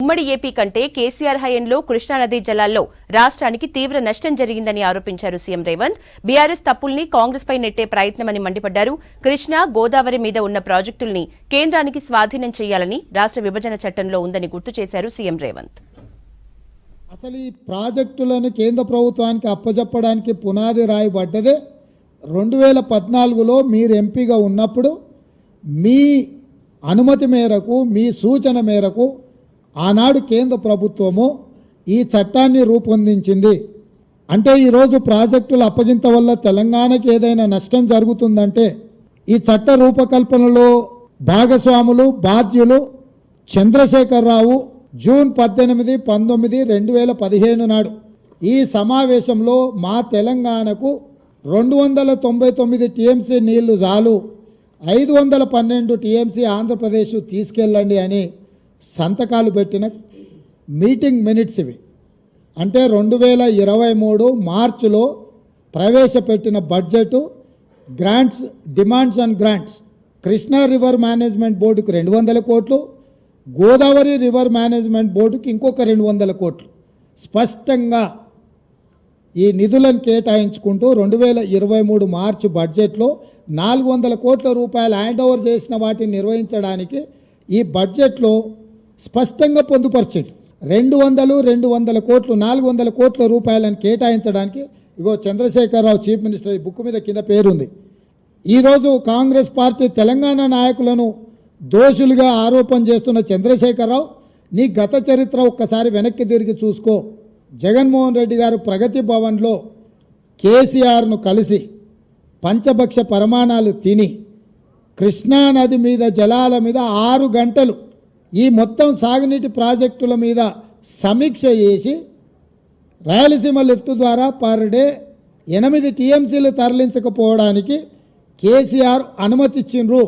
ఉమ్మడి ఏపీ కంటే కేసీఆర్ హయాంలో కృష్ణానదీ జలాల్లో రాష్ట్రానికి తీవ్ర నష్టం జరిగిందని ఆరోపించారు సీఎం రేవంత్. బీఆర్ఎస్ తప్పుల్ని కాంగ్రెస్ పై నెట్టే ప్రయత్నమని మండిపడ్డారు. కృష్ణా, గోదావరి మీద ఉన్న ప్రాజెక్టుల్ని కేంద్రానికి స్వాధీనం చేయాలని రాష్ట్ర విభజన చట్టంలో ఉందని గుర్తు చేశారు సీఎం రేవంత్. అసలు ఈ ప్రాజెక్టులను కేంద్ర ప్రభుత్వానికి అప్పజెప్పడానికి పునాది రాయబడ్డదే 2014లో మీరు ఎంపీగా ఉన్నప్పుడు మీ అనుమతి మేరకు, మీ సూచన మేరకు ఆనాడు కేంద్ర ప్రభుత్వము ఈ చట్టాన్ని రూపొందించింది. అంటే ఈరోజు ప్రాజెక్టుల అప్పగింత వల్ల తెలంగాణకి ఏదైనా నష్టం జరుగుతుందంటే ఈ చట్ట రూపకల్పనలో భాగస్వాములు, బాధ్యులు చంద్రశేఖరరావు జూన్ 18, 19, 2015 నాడు ఈ సమావేశంలో మా తెలంగాణకు 299 టీఎంసీ నీళ్లు చాలు, 512 టీఎంసీ ఆంధ్రప్రదేశ్ తీసుకెళ్ళండి అని సంతకాలు పెట్టిన మీటింగ్ మినిట్స్ ఇవి. అంటే 2023 మార్చిలో ప్రవేశపెట్టిన budget grants, demands and grants Krishna river management బోర్డుకు 200 కోట్లు, గోదావరి రివర్ మేనేజ్మెంట్ బోర్డుకి ఇంకొక 200 కోట్లు స్పష్టంగా ఈ నిధులను కేటాయించుకుంటూ 2023 మార్చి బడ్జెట్లో 400 కోట్ల రూపాయలు హ్యాండ్ ఓవర్ చేసిన వాటిని నిర్వహించడానికి ఈ బడ్జెట్లో స్పష్టంగా పొందుపరిచింది. 200 కోట్లు 400 కోట్ల రూపాయలను కేటాయించడానికి ఇగో చంద్రశేఖరరావు చీఫ్ మినిస్టర్ ఈ బుక్ మీద కింద పేరుంది. ఈరోజు కాంగ్రెస్ పార్టీ తెలంగాణ నాయకులను దోషులుగా ఆరోపణ చేస్తున్న చంద్రశేఖరరావు, నీ గత చరిత్ర ఒక్కసారి వెనక్కి తిరిగి చూసుకో. జగన్మోహన్ రెడ్డి గారు ప్రగతి భవన్లో కేసీఆర్ను కలిసి పంచభక్ష పరమాణాలు తిని కృష్ణానది మీద జలాల మీద 6 గంటలు ఈ మొత్తం సాగునీటి ప్రాజెక్టుల మీద సమీక్ష చేసి రాయలసీమ లిఫ్ట్ ద్వారా పర్ డే 8 టీఎంసీలు తరలించకపోవడానికి కేసీఆర్ అనుమతి ఇచ్చిండ్రు.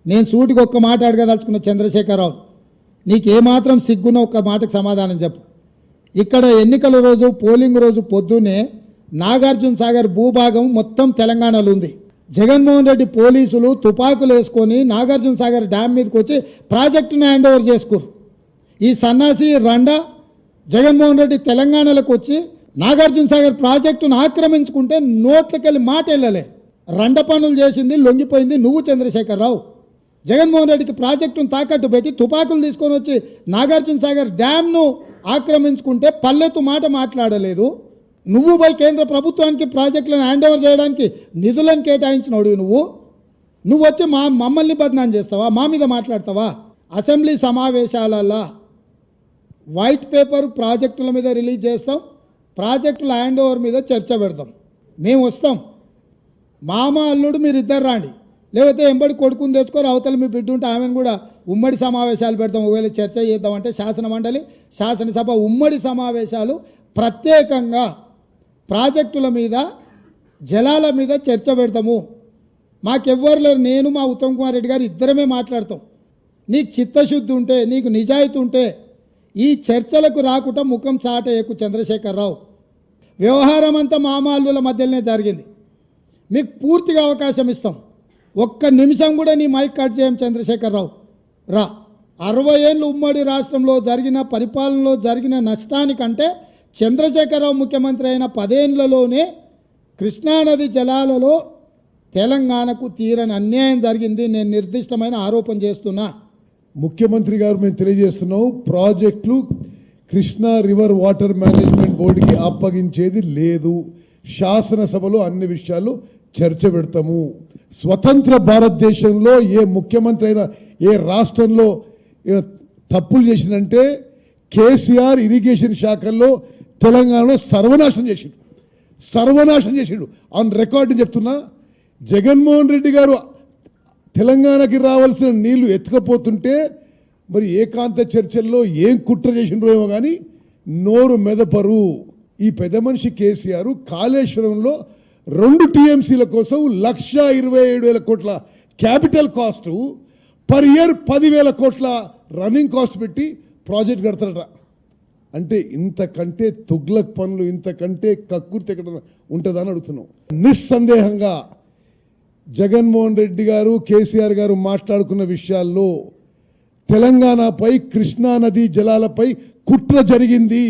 నేను సూటికి ఒక్క మాట అడగదలుచుకున్న చంద్రశేఖరరావు, నీకేమాత్రం సిగ్గున్న ఒక్క మాటకు సమాధానం చెప్పు. ఇక్కడ ఎన్నికల రోజు, పోలింగ్ రోజు పొద్దున్నే నాగార్జున సాగర్ భూభాగం మొత్తం తెలంగాణలో ఉంది. జగన్మోహన్ రెడ్డి పోలీసులు తుపాకులు వేసుకొని నాగార్జున సాగర్ డ్యామ్ మీదకి వచ్చి ప్రాజెక్టును హ్యాండ్ ఓవర్ చేసుకోరు. ఈ సన్నాసి రండా జగన్మోహన్ రెడ్డి తెలంగాణలోకి వచ్చి నాగార్జున సాగర్ ప్రాజెక్టును ఆక్రమించుకుంటే నోట్లకెళ్ళి మాట వెళ్ళలే. రండ పనులు చేసింది, లొంగిపోయింది నువ్వు చంద్రశేఖరరావు. జగన్మోహన్ రెడ్డికి ప్రాజెక్టును తాకట్టు పెట్టి తుపాకులు తీసుకొని వచ్చి నాగార్జున సాగర్ డ్యామ్ను ఆక్రమించుకుంటే పల్లెత్తు మాట మాట్లాడలేదు. నువ్వు పోయి కేంద్ర ప్రభుత్వానికి ప్రాజెక్టులను హ్యాండ్ ఓవర్ చేయడానికి నిధులను కేటాయించినోడు నువ్వు వచ్చి మమ్మల్ని బదనాం చేస్తావా? మా మీద మాట్లాడతావా? అసెంబ్లీ సమావేశాలలో వైట్ పేపర్ ప్రాజెక్టుల మీద రిలీజ్ చేస్తాం, ప్రాజెక్టుల హ్యాండ్ ఓవర్ మీద చర్చ పెడతాం. మేము వస్తాం, మామ అల్లుడు మీరు ఇద్దరు రాండి, లేకపోతే ఎంబడి కొడుకుని తెచ్చుకొని అవతల మీ బిడ్డ ఉంటే ఆమెను కూడా ఉమ్మడి సమావేశాలు పెడతాం. ఒకవేళ చర్చ చేద్దామంటే శాసనమండలి, శాసనసభ ఉమ్మడి సమావేశాలు ప్రత్యేకంగా ప్రాజెక్టుల మీద, జలాల మీద చర్చ పెడతాము. మాకెవ్వరు లేరు, నేను మా ఉత్తమ్ కుమార్ రెడ్డి గారు ఇద్దరమే మాట్లాడతాం. నీకు చిత్తశుద్ధి ఉంటే, నీకు నిజాయితీ ఉంటే ఈ చర్చలకు రాకుండా ముఖం చాటేయకు చంద్రశేఖరరావు. వ్యవహారం అంతా మామాళ్ళుల మధ్యలోనే జరిగింది. మీకు పూర్తిగా అవకాశం ఇస్తాం. ఒక్క నిమిషం కూడా నీ మైక్ కట్ చేయం చంద్రశేఖరరావు. రా. 60 ఏళ్ళు ఉమ్మడి రాష్ట్రంలో జరిగిన పరిపాలనలో జరిగిన నష్టానికంటే చంద్రశేఖరరావు ముఖ్యమంత్రి అయిన 10 ఏళ్లలోనే కృష్ణానది జలాలలో తెలంగాణకు తీరని అన్యాయం జరిగింది. నేను నిర్దిష్టమైన ఆరోపణ చేస్తున్నా. ముఖ్యమంత్రి గారు మేము తెలియజేస్తున్నాం, ప్రాజెక్టులు కృష్ణా రివర్ వాటర్ మేనేజ్మెంట్ బోర్డుకి అప్పగించేది లేదు. శాసనసభలో అన్ని విషయాలు చర్చ పెడతాము. స్వతంత్ర భారతదేశంలో ఏ ముఖ్యమంత్రి అయినా ఏ రాష్ట్రంలో తప్పులు చేసిందంటే కేసీఆర్ ఇరిగేషన్ శాఖల్లో తెలంగాణలో సర్వనాశనం చేసిండు ఆన్ రికార్డు చెప్తున్నా. జగన్మోహన్ రెడ్డి గారు తెలంగాణకి రావాల్సిన నీళ్లు ఎత్తుకపోతుంటే మరి ఏకాంత చర్చల్లో ఏం కుట్ర చేసిండ్రో ఏమో కానీ నోరు మెదపరు. ఈ పెద్ద మనిషి కేసీఆర్ కాళేశ్వరంలో 2 టీఎంసీల కోసం 1,27,000 కోట్ల క్యాపిటల్ కాస్టు, పర్ ఇయర్ 10,000 కోట్ల రన్నింగ్ కాస్ట్ పెట్టి ప్రాజెక్ట్ కడతారట. అంటే ఇంతకంటే తుగ్లక్ పనులు, ఇంతకంటే కక్కుర్తి ఎక్కడ ఉంటుందని అడుగుతున్నాం. నిస్సందేహంగా జగన్మోహన్ రెడ్డి గారు, కేసీఆర్ గారు మాట్లాడుకున్న విషయాల్లో తెలంగాణపై కృష్ణా నదీ జలాలపై కుట్ర జరిగింది.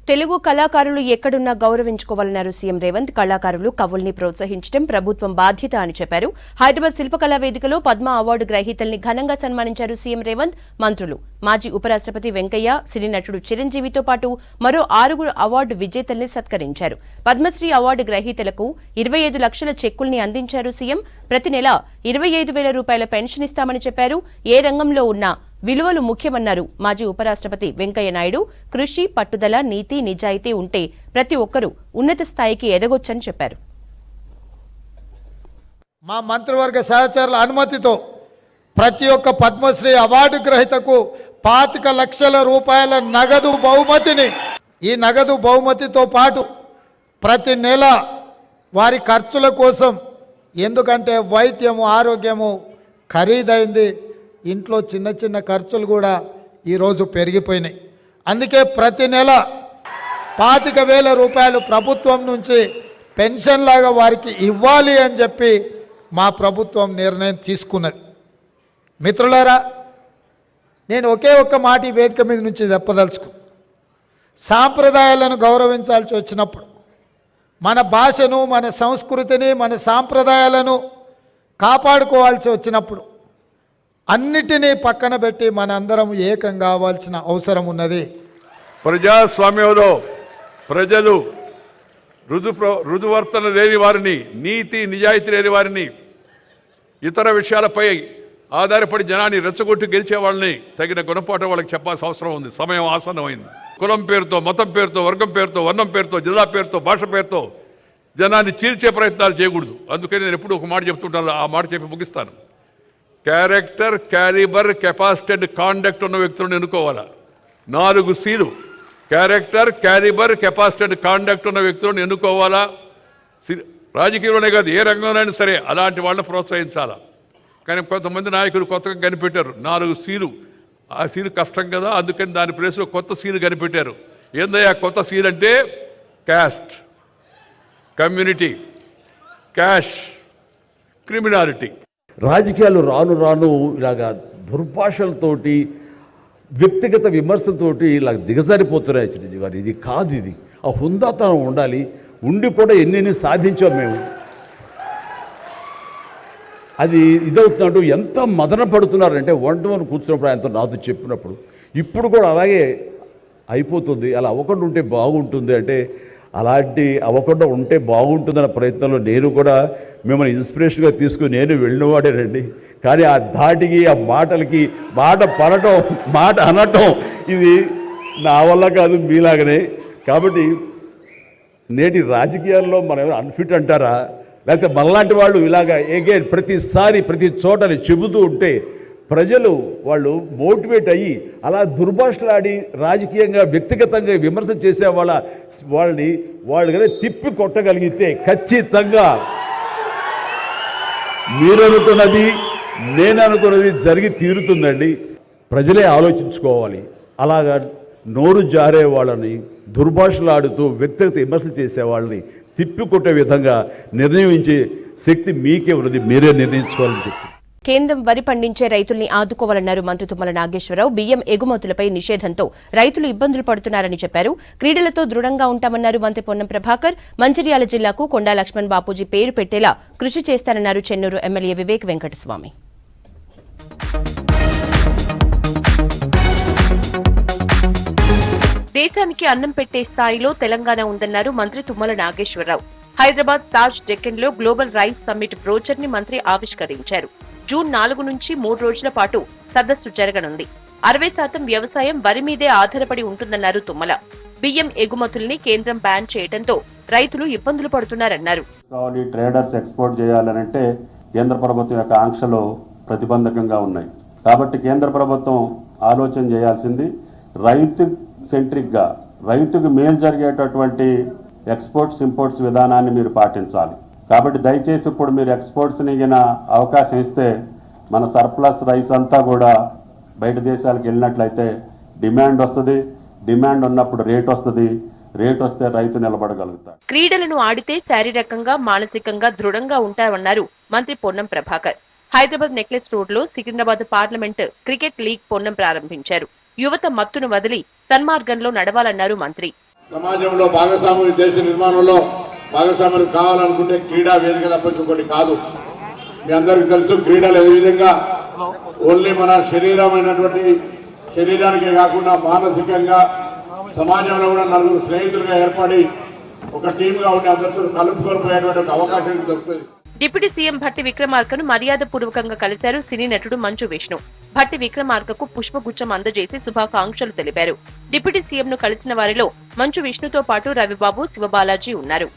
తెలుగు కళాకారులు ఎక్కడున్నా గౌరవించుకోవాలన్నారు సీఎం రేవంత్. కళాకారులు కవుల్ని ప్రోత్సహించడం ప్రభుత్వం బాధ్యత అని చెప్పారు. హైదరాబాద్ శిల్పకళా వేదికలో పద్మ అవార్డు గ్రహీతల్ని ఘనంగా సన్మానించారు సీఎం రేవంత్. మంత్రులు, మాజీ ఉపరాష్ట్రపతి వెంకయ్య, సినీ నటుడు చిరంజీవితో పాటు మరో 6 అవార్డు విజేతల్ని సత్కరించారు. పద్మశ్రీ అవార్డు గ్రహీతలకు 25 లక్షల చెక్కుల్ని అందించారు సీఎం. ప్రతి నెల 25,000 రూపాయల పెన్షన్ ఇస్తామని చెప్పారు. ఏ రంగంలో ఉన్నా విలువలు ముఖ్యమన్నారు మాజీ ఉపరాష్ట్రపతి వెంకయ్య నాయుడు. కృషి, పట్టుదల, నీతి, నిజాయితీ ఉంటే ప్రతి ఒక్కరూ ఉన్నత స్థాయికి ఎదగొచ్చని చెప్పారు. మా మంత్రివర్గ సహచరుల అనుమతితో ప్రతి ఒక్క పద్మశ్రీ అవార్డు గ్రహీతకు 25 లక్షల రూపాయల నగదు బహుమతిని, ఈ నగదు బహుమతితో పాటు ప్రతి నెల వారి ఖర్చుల కోసం, ఎందుకంటే వైద్యము, ఆరోగ్యము ఖరీదైంది, ఇంట్లో చిన్న చిన్న ఖర్చులు కూడా ఈరోజు పెరిగిపోయినాయి. అందుకే ప్రతి నెల 25,000 రూపాయలు ప్రభుత్వం నుంచి పెన్షన్ లాగా వారికి ఇవ్వాలి అని చెప్పి మా ప్రభుత్వం నిర్ణయం తీసుకున్నది. మిత్రులారా, నేను ఒకే ఒక్క మాట ఈ వేదిక మీద నుంచి చెప్పదలుచుకు, సాంప్రదాయాలను గౌరవించాల్సి వచ్చినప్పుడు, మన భాషను, మన సంస్కృతిని, మన సాంప్రదాయాలను కాపాడుకోవాల్సి వచ్చినప్పుడు అన్నిటినీ పక్కన పెట్టి మనందరం ఏకం కావాల్సిన అవసరం ఉన్నది. ప్రజాస్వామ్యంలో ప్రజలు రుజువర్తన లేని వారిని, నీతి నిజాయితీ లేని వారిని, ఇతర విషయాలపై ఆధారపడి జనాన్ని రెచ్చగొట్టి గెలిచే వాళ్ళని తగిన గుణపాఠం వాళ్ళకి చెప్పాల్సిన అవసరం ఉంది. సమయం ఆసన్నమైంది. కులం పేరుతో, మతం పేరుతో, వర్గం పేరుతో, వర్ణం పేరుతో, జిల్లా పేరుతో, భాష పేరుతో జనాన్ని చీల్చే ప్రయత్నాలు చేయకూడదు. అందుకని నేను ఎప్పుడు ఒక మాట చెప్తుంటాను, ఆ మాట చెప్పి ముగిస్తాను. Character, calibre, capacity and conduct ఉన్న వ్యక్తులను ఎన్నుకోవాలా. 4 Cలు: character, calibre, capacity and conduct ఉన్న వ్యక్తులను ఎన్నుకోవాలా. రాజకీయంలోనే కాదు, ఏ రంగంలోనైనా సరే అలాంటి వాళ్ళని ప్రోత్సహించాలా. కానీ కొంతమంది నాయకులు కొత్తగా కనిపెట్టారు 4 Cలు. ఆ సీలు కష్టం కదా, అందుకని దాని ప్లేస్లో కొత్త సీలు కనిపెట్టారు. ఏందయ్యా కొత్త సీల్ అంటే? Caste, community, cash, criminality. రాజకీయాలు రాను రాను ఇలాగా దుర్భాషలతోటి, వ్యక్తిగత విమర్శలతోటి ఇలా దిగజారిపోతున్నాయి చిరంజీవి గారు. ఇది కాదు, ఇది ఆ హుందాతనం ఉండాలి. ఉండి కూడా ఎన్ని సాధించాం మేము. అది ఇదవుతున్నట్టు ఎంత మదన పడుతున్నారంటే, ఒంటరి కూర్చున్నప్పుడు ఆయనతో నాతో చెప్పినప్పుడు, ఇప్పుడు కూడా అలాగే అయిపోతుంది. అలా అవ్వకుండా ఉంటే బాగుంటుంది అంటే, అలాంటి అవ్వకుండా ఉంటే బాగుంటుందన్న ప్రయత్నంలో నేను కూడా మిమ్మల్ని ఇన్స్పిరేషన్గా తీసుకుని నేను వెళ్ళినవాడేనండి. కానీ ఆ ధాటికి, ఆ మాటలకి, మాట పడటం, మాట అనటం ఇది నా వల్ల కాదు, మీలాగనే. కాబట్టి నేటి రాజకీయాల్లో మనం అన్ఫిట్ అంటారా, లేకపోతే మనలాంటి వాళ్ళు ఇలాగ ఎగైన్ ప్రతిసారి ప్రతి చోటని చెబుతూ ఉంటే ప్రజలు వాళ్ళు మోటివేట్ అయ్యి అలా దుర్భాషలాడి రాజకీయంగా వ్యక్తిగతంగా విమర్శ చేసే వాళ్ళని కానీ తిప్పి కొట్టగలిగితే ఖచ్చితంగా మీరు అనుకున్నది, నేను అనుకున్నది జరిగి తీరుతుందండి. ప్రజలే ఆలోచించుకోవాలి. అలాగా నోరు జారే వాళ్ళని, దుర్భాషలాడుతూ వ్యక్తిగత విమర్శలు చేసే వాళ్ళని తిప్పికొట్టే విధంగా నిర్ణయించే శక్తి మీకే ఉన్నది, మీరే నిర్ణయించుకోవాలని చెప్తాను. కేంద్రం వరి పండించే రైతుల్ని ఆదుకోవాలన్నారు మంత్రి తుమ్మల నాగేశ్వరరావు. బియ్యం ఎగుమతులపై నిషేధంతో రైతులు ఇబ్బందులు పడుతున్నారని చెప్పారు. క్రీడలతో దృఢంగా ఉంటామన్నారు మంత్రి పొన్నం ప్రభాకర్. మంచిర్యాల జిల్లాకు కొండా లక్ష్మణ్ బాపూజీ పేరు పెట్టేలా కృషి చేస్తానన్నారు చెన్నూరు ఎమ్మెల్యే వివేక్ వెంకటస్వామి. దేశానికి అన్నం పెట్టే స్థాయిలో తెలంగాణ ఉందన్నారు మంత్రి తుమ్మల నాగేశ్వరరావు. హైదరాబాద్ తాజ్ డెక్కన్ లో గ్లోబల్ రైస్ సమ్మిట్ బ్రోచర్ ని మంత్రి ఆవిష్కరించారు. జూన్ 4 నుంచి 3 రోజుల పాటు సదస్సు జరగనుంది. 60% వ్యవసాయం వరి మీదే ఆధారపడి ఉంటుందన్నారు తుమ్మల. బియ్యం ఎగుమతుల్ని కేంద్రం బ్యాన్ చేయడంతో రైతులు ఇబ్బందులు పడుతున్నారన్నారు. ట్రేడర్స్ ఎక్స్పోర్ట్ చేయాలనంటే కేంద్ర ప్రభుత్వం యొక్క ఆంక్షలు ప్రతిబంధకంగా ఉన్నాయి. కాబట్టి కేంద్ర ప్రభుత్వం ఆలోచన చేయాల్సింది రైతు సెంట్రిక్గా, రైతుకు మేలు జరిగేటటువంటి ఎక్స్పోర్ట్స్ ఇంపోర్ట్స్ విధానాన్ని మీరు పాటించాలి. కాబట్టి దయచేసి ఇప్పుడు మీరు ఎక్స్పోర్ట్స్ని అవకాశం ఇస్తే మన సర్ప్లస్ రైస్ అంతా కూడా బయట దేశాలకు వెళ్ళినట్లయితే డిమాండ్ వస్తుంది. డిమాండ్ ఉన్నప్పుడు రేట్ వస్తుంది. రేట్ వస్తే రైతు నిలబడగలుగుతారు. క్రీడలను ఆడితే శారీరకంగా, మానసికంగా దృఢంగా ఉంటామన్నారు మంత్రి పొన్నం ప్రభాకర్. హైదరాబాద్ నెక్లెస్ రోడ్ లో Secunderabad parliament cricket league Ponnam ప్రారంభించారు. యువత మత్తును వదిలి సన్మార్గంలో నడవాలన్నారు మంత్రి. సమాజంలో భాగస్వామ్య దేశ నిర్మాణంలో భాగస్వామ్యం కావాలనుకుంటే క్రీడా వేదిక తప్ప ఇంకొకటి కాదు. మీ అందరికీ తెలుసు, క్రీడలు ఏ విధంగా ఓన్లీ మన శరీరానికే కాకుండా మానసికంగా సమాజంలో కూడా నలుగురు స్నేహితులుగా ఏర్పడి ఒక టీమ్గా ఉండి అందరితో కలుపుకొని పోయేటువంటి ఒక అవకాశం దొరుకుతుంది. డిప్యూటీ సీఎం భట్టి విక్రమార్కను మర్యాద పూర్వకంగా కలిశారు సినీ నటుడు మంచు విష్ణు. భట్టి విక్రమార్కకు పుష్పగుచ్చం అందజేసి శుభాకాంక్షలు తెలిపారు. డిప్యూటీ సీఎం ను కలిసిన వారిలో మంచు విష్ణుతో పాటు రవిబాబు, శివబాలాజీ ఉన్నారు.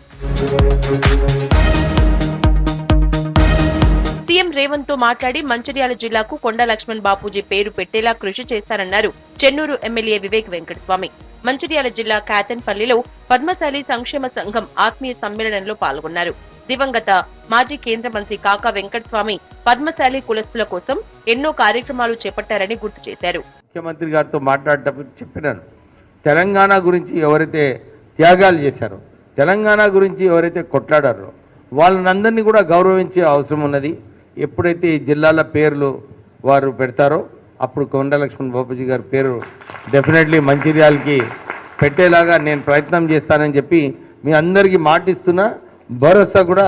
సీఎం రేవంత్ తో మాట్లాడి మంచిర్యాల జిల్లాకు కొండా లక్ష్మణ్ బాపూజీ పేరు పెట్టేలా కృషి చేస్తారన్నారు చెన్నూరు ఎమ్మెల్యే వివేక్ వెంకటస్వామి. మంచిర్యాల జిల్లా కాతన్పల్లిలో పద్మశాలి సంక్షేమ సంఘం ఆత్మీయ సమ్మేళనంలో పాల్గొన్నారు. దివంగత మాజీ కేంద్ర మంత్రి కాకా వెంకటస్వామి పద్మశాలి కులస్తుల కోసం ఎన్నో కార్యక్రమాలు చేపట్టారని గుర్తు చేశారు. ముఖ్యమంత్రి గారితో మాట్లాడేటప్పుడు చెప్పినాను, తెలంగాణ గురించి ఎవరైతే త్యాగాలు చేశారో, తెలంగాణ గురించి ఎవరైతే కొట్లాడారో వాళ్ళనందరినీ కూడా గౌరవించే అవసరం ఉన్నది. ఎప్పుడైతే ఈ జిల్లాల పేర్లు వారు పెడతారో అప్పుడు కొండా లక్ష్మణ్ బాపూజీ గారి పేరు డెఫినెట్లీ మంచిర్యాలకి పెట్టేలాగా నేను ప్రయత్నం చేస్తానని చెప్పి మీ అందరికీ మాటిస్తున్నా, భరోసా కూడా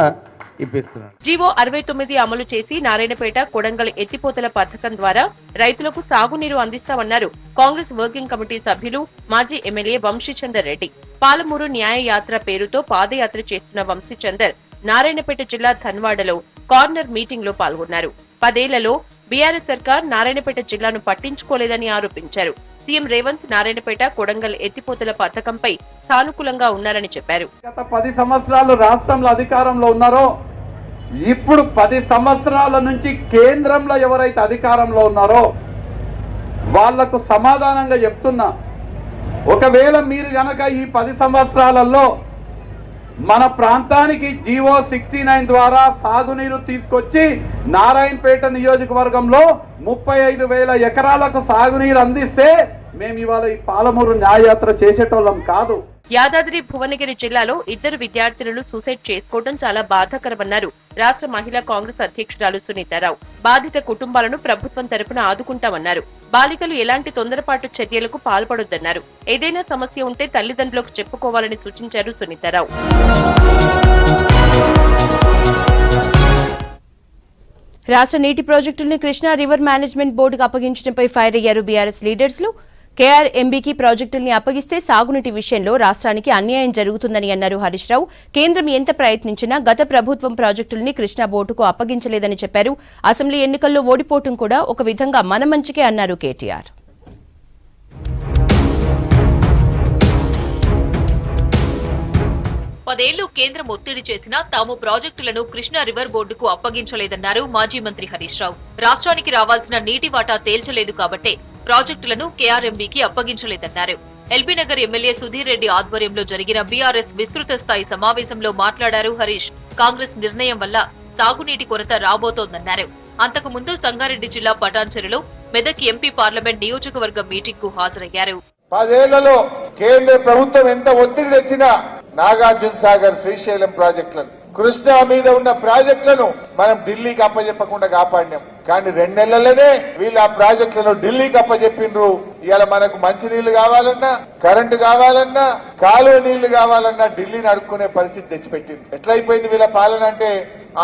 ఇప్పిస్తున్నాను. జీవో 69 అమలు చేసి నారాయణపేట కొడంగల్ ఎత్తిపోతల పథకం ద్వారా రైతులకు సాగునీరు అందిస్తామన్నారు కాంగ్రెస్ వర్కింగ్ కమిటీ సభ్యులు మాజీ ఎమ్మెల్యే వంశీచందర్ రెడ్డి. పాలమూరు న్యాయ యాత్ర పేరుతో పాదయాత్ర చేస్తున్న వంశీచందర్ నారాయణపేట జిల్లా ధన్వాడలో కార్నర్ మీటింగ్ లో పాల్గొన్నారు. 10 ఏళ్లలో బీఆర్ఎస్ సర్కార్ నారాయణపేట జిల్లాను పట్టించుకోలేదని ఆరోపించారు. సీఎం రేవంత్ నారాయణపేట కొడంగల్ ఎత్తిపోతల పథకంపై సానుకూలంగా ఉన్నారని చెప్పారు. గత 10 సంవత్సరాలు రాష్ట్రంలో అధికారంలో ఉన్నారో, ఇప్పుడు 10 సంవత్సరాల నుంచి కేంద్రంలో ఎవరైతే అధికారంలో ఉన్నారో వాళ్లకు సమాధానంగా చెప్తున్నా, ఒకవేళ మీరు గనక ఈ 10 సంవత్సరాలలో మన ప్రాంతానికి జీవో 69 ద్వారా సాగునీరు తీసుకొచ్చి నారాయణపేట నియోజకవర్గంలో 35,000 ఎకరాలకు సాగునీరు అందిస్తే మేము ఇవాళ ఈ పాలమూరు న్యాయయాత్ర చేసేటోళ్ళం కాదు. యాదాద్రి భువనగిరి జిల్లాలో 2 విద్యార్థినులు సూసైడ్ చేసుకోవడం చాలా బాధాకరమన్నారు రాష్ట్ర మహిళా కాంగ్రెస్ అధ్యక్షురాలు సునీతారావు. బాధిత కుటుంబాలను ప్రభుత్వం తరపున ఆదుకుంటామన్నారు. బాలికలు ఎలాంటి తొందరపాటు చర్యలకు పాల్పడొద్దన్నారు. ఏదైనా సమస్య ఉంటే తల్లిదండ్రులకు చెప్పుకోవాలని సూచించారు సునీతారావు. రాష్ట్ర నీటి ప్రాజెక్టుల్ని కృష్ణా రివర్ మేనేజ్మెంట్ బోర్డుకు అప్పగించడంపై ఫైర్ అయ్యారు బీఆర్ఎస్ లీడర్స్లు. కేఆర్ఎంబీకి ప్రాజెక్టుల్ని అప్పగిస్తే సాగునీటి విషయంలో రాష్ట్రానికి అన్యాయం జరుగుతుందని అన్నారు హరీష్ రావు. కేంద్రం ఎంత ప్రయత్నించినా గత ప్రభుత్వం ప్రాజెక్టుల్ని కృష్ణా బోర్డుకు అప్పగించలేదని చెప్పారు. అసెంబ్లీ ఎన్నికల్లో ఓడిపోవటం కూడా ఒక విధంగా మన మంచికే అన్నారు కేటీఆర్. పదేళ్లు కేంద్రం ఒత్తిడి చేసినా తాము ప్రాజెక్టులను కృష్ణా రివర్ బోర్డుకు అప్పగించలేదన్నారు మాజీ మంత్రి హరీష్ రావు. రాష్ట్రానికి రావాల్సిన నీటి వాటా తేల్చలేదు కాబట్టే ప్రాజెక్టులను కేఆర్ఎంబీకి అప్పగించలేదన్నారు. ఎల్బీనగర్ ఎమ్మెల్యే సుధీర్ రెడ్డి ఆధ్వర్యంలో జరిగిన బీఆర్ఎస్ విస్తృత స్థాయి సమావేశంలో మాట్లాడారు హరీష్. కాంగ్రెస్ నిర్ణయం వల్ల సాగునీటి కొరత రాబోతోందన్నారు. అంతకు ముందు సంగారెడ్డి జిల్లా పటాన్చెరులో మెదక్ ఎంపీ పార్లమెంట్ నియోజకవర్గ మీటింగ్ కు హాజరయ్యారు. 10 ఏళ్లలో కేంద్ర ప్రభుత్వం ఎంత ఒత్తిడి తెచ్చినా నాగార్జున సాగర్, శ్రీశైలం ప్రాజెక్టులను, కృష్ణా మీద ఉన్న ప్రాజెక్టులను మనం ఢిల్లీకి అప్పచెప్పకుండా కాపాడినాం. కానీ 2 నెలల్లోనే వీళ్ళు ఆ ప్రాజెక్టులను ఢిల్లీకి అప్పచెప్పిండ్రు. ఇవాళ మనకు మంచి నీళ్లు కావాలన్నా, కరెంటు కావాలన్నా, కాలువ నీళ్లు కావాలన్నా ఢిల్లీని అడుక్కునే పరిస్థితి తెచ్చిపెట్టింది. ఎట్లయిపోయింది వీళ్ళ పాలన అంటే,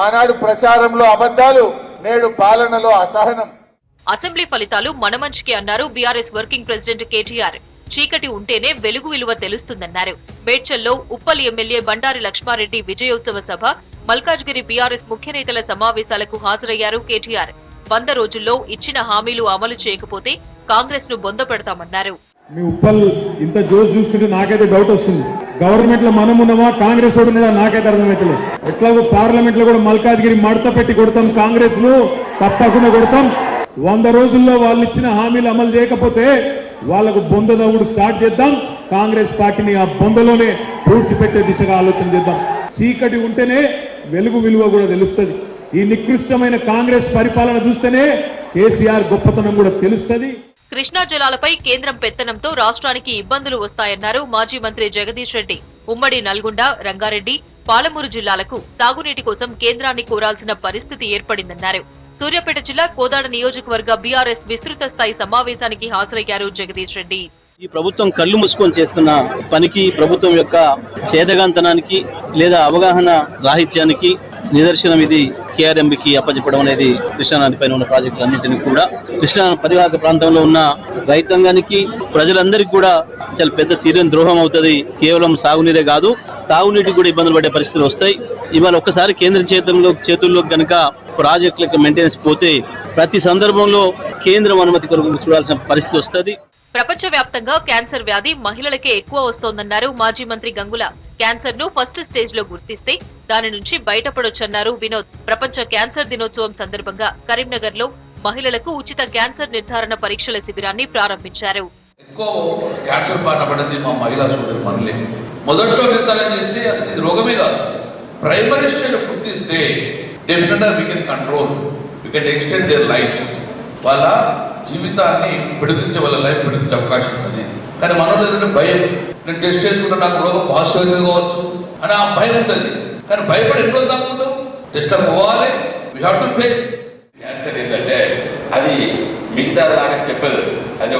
ఆనాడు ప్రచారంలో అబద్దాలు, నేడు పాలనలో అసహనం. అసెంబ్లీ ఫలితాలు మన మంచికే అన్నారు బీఆర్ఎస్ వర్కింగ్ ప్రెసిడెంట్ కేటీఆర్. చీకటి ఉంటేనే వెలుగు విలువ తెలుస్తుందన్నారు. మేడ్చల్లో ఉప్పల్ ఎమ్మెల్యే బండారి లక్ష్మారెడ్డి విజయోత్సవ సభ, మల్కాజ్గిరి బీఆర్ఎస్ ముఖ్య నేతల సమావేశాలకు హాజరయ్యారు కేటీఆర్. 100 రోజుల్లో ఇచ్చిన హామీలు అమలు చేయకపోతే కాంగ్రెస్ ను బొంద పెడతామన్నారు. మీ ఉప్పల్ ఇంత జోష్ చూస్తుంటే నాకైతే డౌట్ వస్తుంది. గవర్నమెంట్ లో మనం ఉన్నామా, కాంగ్రెస్ ఉన్నదా నాకైతే అర్థమైతలేదు. ఎట్లాగో పార్లమెంట్ లో కూడా మల్కాజ్గిరి మడత పెట్టి కొడతాం, కాంగ్రెస్ ను తప్పకుండా కొడతాం. 100 రోజుల్లో వాళ్ళు ఇచ్చిన హామీలు అమలు చేయకపోతే వాళ్లకు బొంద దవ్వుడు స్టార్ట్ చేద్దాం. కాంగ్రెస్ పార్టీని ఆ బొందలోనే పూడ్చిపెట్టే దిశగా ఆలోచన చేద్దాం. చీకటి ఉంటేనే వెలుగు విలువ కూడా తెలుస్తుంది. ఈ నికృష్టమైన కాంగ్రెస్ పరిపాలన చూస్తేనే కేసీఆర్ గొప్పతనం కూడా తెలుస్తుంది. కృష్ణా జలాలపై కేంద్రం పెత్తనంతో రాష్ట్రానికి ఇబ్బందులు వస్తాయన్నారు మాజీ మంత్రి జగదీష్ రెడ్డి. ఉమ్మడి నల్గొండ, రంగారెడ్డి, పాలమూరు జిల్లాలకు సాగునీటి కోసం కేంద్రాన్ని కోరాల్సిన పరిస్థితి ఏర్పడిందన్నారు. సూర్యాపేట జిల్లా కోదాడ నియోజకవర్గ బీఆర్ఎస్ విస్తృత స్థాయి సమావేశానికి హాజరయ్యారు జగదీష్ రెడ్డి. ఈ ప్రభుత్వం కళ్ళు మూసుకొని చేస్తున్న పనికి, ప్రభుత్వం యొక్క చేదగాంతనానికి లేదా అవగాహన రాహిత్యానికి నిదర్శనం ఇది. కేఆర్ఎంబీకి అప్పచెప్పడం అనేది కృష్ణానది పైన ఉన్న ప్రాజెక్టులన్నింటినీ కూడా కృష్ణా పరివాహక ప్రాంతంలో ఉన్న రైతాంగానికి, ప్రజలందరికీ కూడా చాలా పెద్ద తీరని ద్రోహం అవుతుంది. కేవలం సాగునీరే కాదు, తాగునీటికి కూడా ఇబ్బందులు పడే పరిస్థితులు వస్తాయి. ఇవాళ ఒక్కసారి కేంద్ర చేతుల్లో కనుక ప్రాజెక్టులకు మెయింటెనెన్స్ పోతే ప్రతి సందర్భంలో కేంద్రం అనుమతి కొరకు చూడాల్సిన పరిస్థితి వస్తుంది. ప్రపంచవ్యాప్తంగా క్యాన్సర్ వ్యాధి మహిళలకే ఎక్కువ వస్తోందన్నారు మాజీ మంత్రి గంగుల. క్యాన్సర్ ను ఫస్ట్ స్టేజ్ లో గుర్తిస్తే దాని నుంచి బయటపడొచ్చన్నారు వినోద్. ప్రపంచ క్యాన్సర్ దినోత్సవం సందర్భంగా కరీంనగర్ లో మహిళలకు ఉచిత క్యాన్సర్ నిర్ధారణ పరీక్షల శిబిరాన్ని ప్రారంభించారు. ఎక్కువ క్యాన్సర్ బారిన పడింది మా మహిళా సోదరు మనలే. మొదట్లో నిర్ధారణ చేస్తే అసలు ఇది రోగమే కాదు, ప్రైమరీ స్టేజ్ గుర్తిస్తే డెఫినెట్ గా we can control, we can extend their life. వాళ్ళ జీవితాన్ని పిడిపించే, వాళ్ళ లైఫ్ పిడిపించే అవకాశం ఉంది. కానీ మనలో ఏంటంటే భయం, నేను టెస్ట్ చేసుకుంటే నాకు రోగం పాజిటివ్ కావచ్చు అని ఆ భయం ఉంటుంది. కానీ భయపడి ఎప్పుడు తప్పుకుంటాం, టెస్ట్ పోవాలి, we have to face. Cancer ఏంటంటే అది మిగతా లాగా చెప్పదు, అది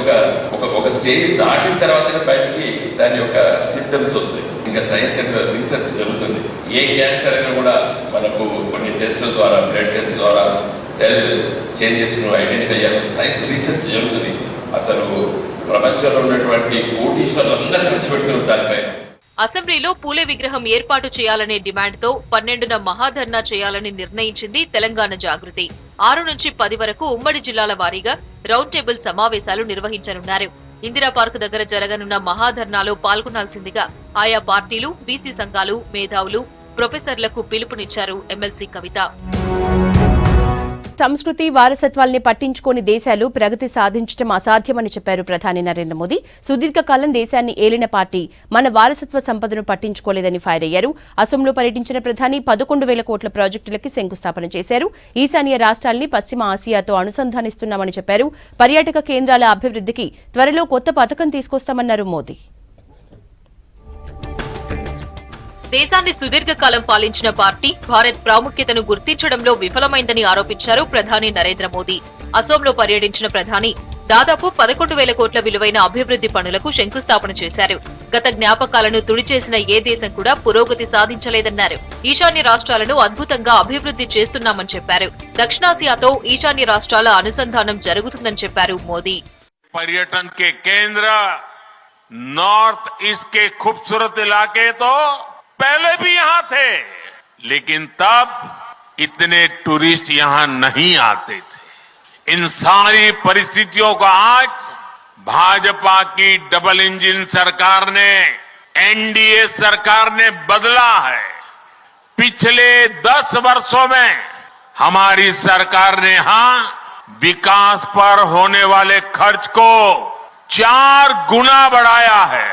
ఒక స్టేజ్ దాటిన తర్వాతనే బయటికి దాని యొక్క సిమ్టమ్స్ వస్తాయి. ఇంకా సైన్స్ అండ్ రీసెర్చ్ జరుగుతుంది. ఏ క్యాన్సర్ అయినా కూడా మనకు కొన్ని టెస్టుల ద్వారా, బ్లడ్ టెస్ట్ ద్వారా సెల్ చేంజెస్ ఐడెంటిఫై చేయాలి. సైన్స్ రీసెర్చ్ జరుగుతుంది. అసలు ప్రపంచంలో ఉన్నటువంటి కోటీశ్వర్లు అందరూ ఖర్చు పెడుతున్నారు దానిపైన. అసెంబ్లీలో పూలే విగ్రహం ఏర్పాటు చేయాలనే డిమాండ్తో 12న మహాధర్నా చేయాలని నిర్ణయించింది తెలంగాణ జాగృతి. 6 నుంచి 10 వరకు ఉమ్మడి జిల్లాల వారీగా రౌండ్ టేబుల్ సమావేశాలు నిర్వహించనున్నారు. ఇందిరా పార్క్ దగ్గర జరగనున్న మహాధర్నాలో పాల్గొనాల్సిందిగా ఆయా పార్టీలు, బీసీ సంఘాలు, మేధావులు, ప్రొఫెసర్లకు పిలుపునిచ్చారు ఎమ్మెల్సీ కవిత. సంస్కృతి వారసత్వాల్ని పట్టించుకోని దేశాలు ప్రగతి సాధించడం అసాధ్యమని చెప్పారు ప్రధాని నరేంద్ర మోదీ. సుదీర్ఘకాలం దేశాన్ని ఏలిన పార్టీ మన వారసత్వ సంపదను పట్టించుకోలేదని ఫైర్ అయ్యారు. అసోంలో పర్యటించిన ప్రధాని 11,000 కోట్ల ప్రాజెక్టులకి శంకుస్థాపన చేశారు. ఈశాన్య రాష్ట్రాల్ని పశ్చిమ ఆసియాతో అనుసంధానిస్తున్నామని చెప్పారు. పర్యాటక కేంద్రాల అభివృద్ధికి త్వరలో కొత్త పథకం తీసుకొస్తామన్నారు మోదీ. దేశాన్ని సుదీర్ఘకాలం పాలించిన పార్టీ భారత్ ప్రాముఖ్యతను గుర్తించడంలో విఫలమైందని ఆరోపించారు ప్రధాని నరేంద్ర మోదీ. అసోంలో పర్యటించిన ప్రధాని దాదాపు 11,000 కోట్ల విలువైన అభివృద్ధి పనులకు శంకుస్థాపన చేశారు. గత జ్ఞాపకాలను తుడిచేసిన ఏ దేశం కూడా పురోగతి సాధించలేదన్నారు. ఈశాన్య రాష్ట్రాలను అద్భుతంగా అభివృద్ధి చేస్తున్నామని చెప్పారు. దక్షిణాసియాతో ఈశాన్య రాష్ట్రాల అనుసంధానం జరుగుతుందని చెప్పారు మోదీ. पर्यटन के केंद्र नॉर्थ ईस्ट के खूबसूरत इलाके तो पहले भी यहां थे, लेकिन तब इतने टूरिस्ट यहां नहीं आते थे. इन सारी परिस्थितियों को आज भाजपा की डबल इंजन सरकार ने, एनडीए सरकार ने बदला है. पिछले 10 वर्षों में हमारी सरकार ने यहां विकास पर होने वाले खर्च को 4 गुना बढ़ाया है.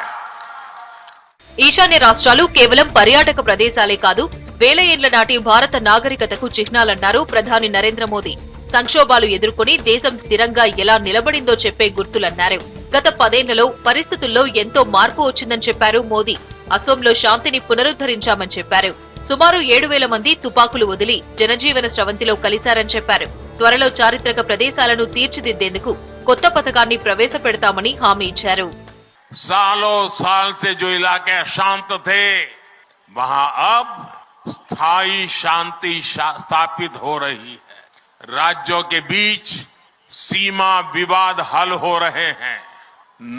ఈశాన్య రాష్ట్రాలు కేవలం పర్యాటక ప్రదేశాలే కాదు, వేల ఏళ్ల నాటి భారత నాగరికతకు చిహ్నాలన్నారు ప్రధాని నరేంద్ర మోదీ. సంక్షోభాలు ఎదుర్కొని దేశం స్థిరంగా ఎలా నిలబడిందో చెప్పే గుర్తులన్నారు. గత 10 ఏళ్లలో పరిస్థితుల్లో ఎంతో మార్పు వచ్చిందని చెప్పారు మోదీ. అసోంలో శాంతిని పునరుద్ధరించామని చెప్పారు. సుమారు 7,000 మంది తుపాకులు వదిలి జనజీవన స్రవంతిలో కలిశారని చెప్పారు. త్వరలో చారిత్రక ప్రదేశాలను తీర్చిదిద్దేందుకు కొత్త పథకాన్ని ప్రవేశపెడతామని హామీ ఇచ్చారు. सालों साल से जो इलाके अशांत थे, वहां अब स्थायी शांति स्थापित हो रही है. राज्यों के बीच सीमा विवाद हल हो रहे हैं.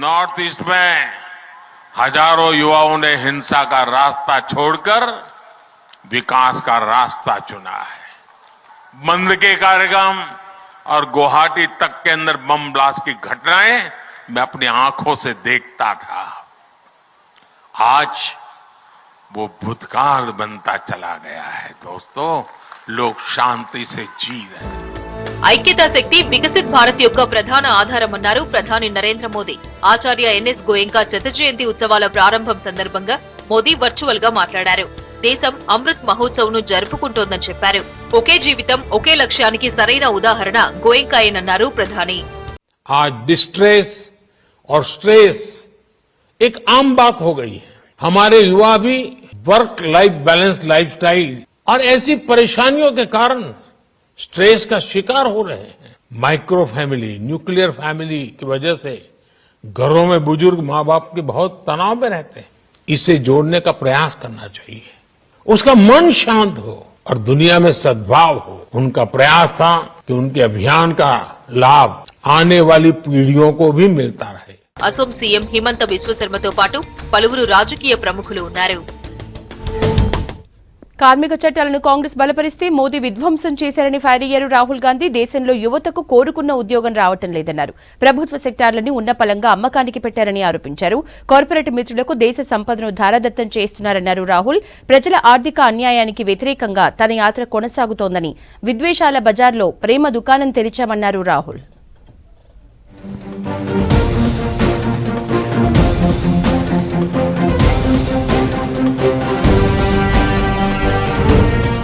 नॉर्थ ईस्ट में हजारों युवाओं ने हिंसा का रास्ता छोड़कर विकास का रास्ता चुना है. बंद के कार्यक्रम और गुवाहाटी तक के अंदर बम ब्लास्ट की घटनाएं मैं अपनी आंखों से देखता था. आज वो भूतकाल बनता चला गया है. दोस्तों, लोग शांति से जी रहे हैं. ఐక్యతా శక్తి వికసిత్ భారత్ యొక్క ప్రధాన ఆధారమన్నారు ప్రధాని నరేంద్ర మోదీ. ఆచార్య ఎన్ఎస్ గోయంకా శత జయంతి ఉత్సవాల ప్రారంభం సందర్భంగా మోదీ వర్చువల్ గా మాట్లాడారు. దేశం అమృత్ మహోత్సవ్ ను జరుపుకుంటోందని చెప్పారు. ఒకే జీవితం ఒకే లక్ష్యానికి సరైన ఉదాహరణ గోయంకాయేనన్నారు ప్రధాని. आज डिस्ट्रेस और स्ट्रेस एक आम बात हो गई है. हमारे युवा भी वर्क लाइफ बैलेंस लाइफस्टाइल और ऐसी परेशानियों के कारण स्ट्रेस का शिकार हो रहे हैं। माइक्रो फैमिली, न्यूक्लियर फैमिली की वजह से घरों में बुजुर्ग माँ बाप के बहुत तनाव में रहते हैं। इसे जोड़ने का प्रयास करना चाहिए, उसका मन शांत हो और दुनिया में सद्भाव हो। उनका प्रयास था कि उनके अभियान का लाभ आने वाली पीढ़ियों को भी मिलता रहे। అసోం సీఎం హిమంత బిశ్వశర్మతో పాటు పలువురు రాజకీయ ప్రముఖులు ఉన్నారు. కార్మిక చట్టాలను కాంగ్రెస్ బలపరిస్తే మోదీ విధ్వంసం చేశారని ఫైర్ అయ్యారు రాహుల్ గాంధీ. దేశంలో యువతకు కోరుకున్న ఉద్యోగం రావటం లేదన్నారు. ప్రభుత్వ సెక్టార్లని ఉన్నపలంగా అమ్మకానికి పెట్టారని ఆరోపించారు. కార్పొరేట్ మిత్రులకు దేశ సంపదను ధారాదత్తం చేస్తున్నారన్నారు రాహుల్. ప్రజల ఆర్థిక అన్యాయానికి వ్యతిరేకంగా తన యాత్ర కొనసాగుతోందని, విద్వేషాల బజార్లో ప్రేమ దుకాణం తెరిచామన్నారు రాహుల్.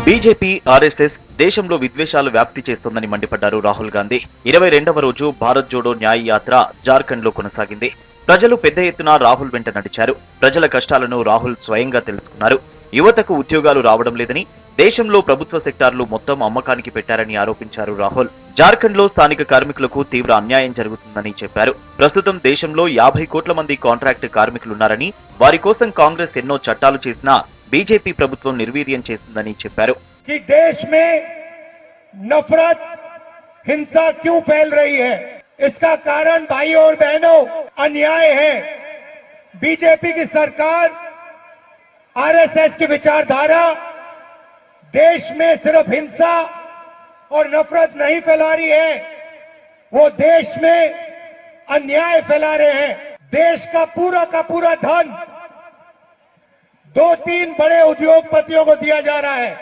బీజేపీ, ఆర్ఎస్ఎస్ దేశంలో విద్వేషాలు వ్యాప్తి చేస్తోందని మండిపడ్డారు రాహుల్ గాంధీ. 22వ రోజు భారత్ జోడో న్యాయ్ యాత్ర జార్ఖండ్ లో కొనసాగింది. ప్రజలు పెద్ద ఎత్తున రాహుల్ వెంట నడిచారు. ప్రజల కష్టాలను రాహుల్ స్వయంగా తెలుసుకున్నారు. యువతకు ఉద్యోగాలు రావడం లేదని, దేశంలో ప్రభుత్వ సెక్టార్లు మొత్తం అమ్మకానికి పెట్టారని ఆరోపించారు రాహుల్. జార్ఖండ్ లో స్థానిక కార్మికులకు తీవ్ర అన్యాయం జరుగుతుందని చెప్పారు. ప్రస్తుతం దేశంలో 50 కోట్ల మంది కాంట్రాక్ట్ కార్మికులున్నారని, వారి కోసం కాంగ్రెస్ ఎన్నో చట్టాలు చేసినా बीजेपी ప్రభుత్వం నిర్వీర్యం చేస్తుందని చెప్పారు. कि देश में नफरत, हिंसा क्यों फैल रही है? इसका कारण भाइयों और बहनों अन्याय है। बीजेपी की सरकार, आरएसएस की विचारधारा देश में सिर्फ हिंसा और नफरत नहीं फैला रही है, वो देश में अन्याय फैला रहे हैं। देश का पूरा धन 2-3 बड़े उद्योगपतियों को दिया जा रहा है।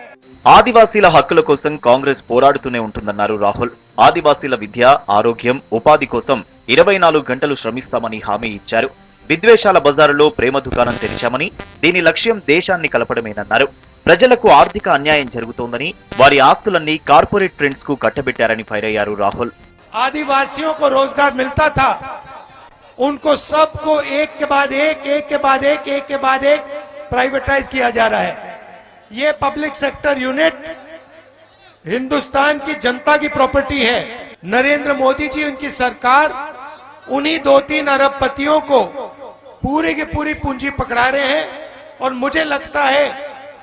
ఆదివాసీల హక్కుల కోసం కాంగ్రెస్ పోరాడుతూనే ఉంటుందన్నారు రాహుల్. ఆదివాసీల విద్య, ఆరోగ్యం, ఉపాధి కోసం 24 గంటలు శ్రమిస్తామని హామీ ఇచ్చారు. విద్వేషాల బజారులో ప్రేమ దుకాణం తెరిచామని, దీని లక్ష్యం దేశాన్ని కలపడమేనన్నారు. ప్రజలకు ఆర్థిక అన్యాయం జరుగుతోందని, వారి ఆస్తులన్నీ కార్పొరేట్ ట్రెండ్స్ కు కట్టబెట్టారని ఫైర్ అయ్యారు రాహుల్. आदिवासियों को रोजगार मिलता था, उनको सबको एक के बाद एक प्राइवेटाइज किया जा रहा है। ये पब्लिक सेक्टर यूनिट हिंदुस्तान की जनता की प्रॉपर्टी है। नरेंद्र मोदी जी, उनकी सरकार उन्हीं 2-3 अरबपतियों को पूरी की पूरी पूंजी पकड़ा रहे हैं। और मुझे लगता है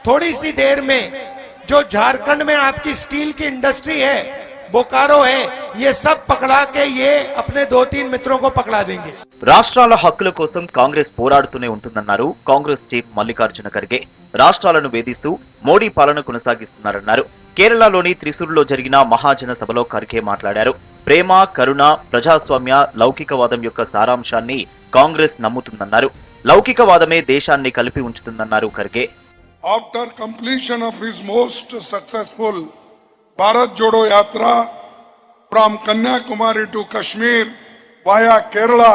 थोड़ी सी देर में जो झारखंड में आपकी स्टील की इंडस्ट्री है, बोकारो है, ये सब पकड़ा के ये अपने 2-3 मित्रों को पकड़ा देंगे। రాష్ట్రాల హక్కుల కోసం కాంగ్రెస్ పోరాడుతూనే ఉంటుందన్నారు కాంగ్రెస్ చీఫ్ మల్లికార్జున ఖర్గే. రాష్ట్రాలను వేధిస్తూ మోడీ పాలన కొనసాగిస్తున్నారన్నారు. కేరళలోని త్రిశూర్లో జరిగిన మహాజన సభలో ఖర్గే మాట్లాడారు. ప్రేమ, కరుణ, ప్రజాస్వామ్య, లౌకికవాదం యొక్క సారాంశాన్ని కాంగ్రెస్ నమ్ముతుందన్నారు. లౌకికవాదమే దేశాన్ని కలిపి ఉంచుతుందన్నారు Kharge. After completion of his most successful Bharat Jodo Yatra from Kanyakumari to Kashmir via Kerala,